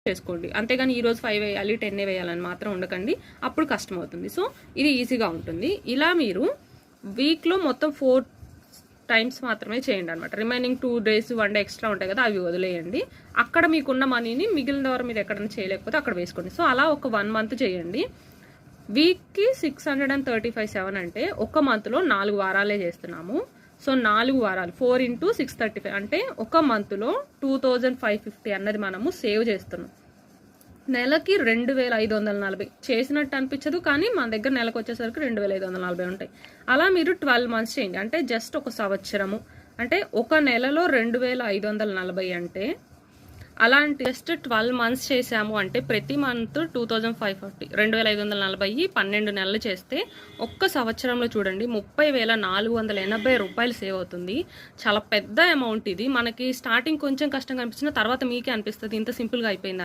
చేసుకోండి. అంతేగాని ఈరోజు 5 వేయాలి 10 వేయాలని మాత్రం ఉండకండి, అప్పుడు కష్టం అవుతుంది. సో ఇది ఈజీగా ఉంటుంది. ఇలా మీరు వీక్లో మొత్తం 4 టైమ్స్ మాత్రమే చేయండి అనమాట. రిమైనింగ్ 2 days 1 day ఎక్స్ట్రా ఉంటాయి కదా, అవి వదిలేయండి. అక్కడ మీకున్న మనీని మిగిలిన వారు మీరు ఎక్కడైనా చేయలేకపోతే అక్కడ వేసుకోండి. సో అలా ఒక 1 month చేయండి. వీక్కి 635.7 అంటే ఒక మంత్లో 4 వారాలే చేస్తున్నాము. సో 4 వారాలు 4 into 635 అంటే ఒక మంత్లో 2550 అన్నది మనము సేవ్ చేస్తున్నాం. నెలకి 2540 చేసినట్టు అనిపించదు, కానీ మన దగ్గర నెలకు వచ్చేసరికి 2540 ఉంటాయి. అలా మీరు 12 months చేయండి. అంటే జస్ట్ ఒక సంవత్సరము, అంటే ఒక నెలలో 2540 అంటే అలాంటి జస్ట్ 12 months చేసాము అంటే ప్రతి మంత్ 2550 2540 12 నెలలు చేస్తే ఒక్క సంవత్సరంలో చూడండి 30,480 రూపాయలు సేవ్ అవుతుంది. చాలా పెద్ద అమౌంట్ ఇది. మనకి స్టార్టింగ్ కొంచెం కష్టంగా అనిపించిన తర్వాత మీకే అనిపిస్తుంది ఇంత సింపుల్గా అయిపోయింది.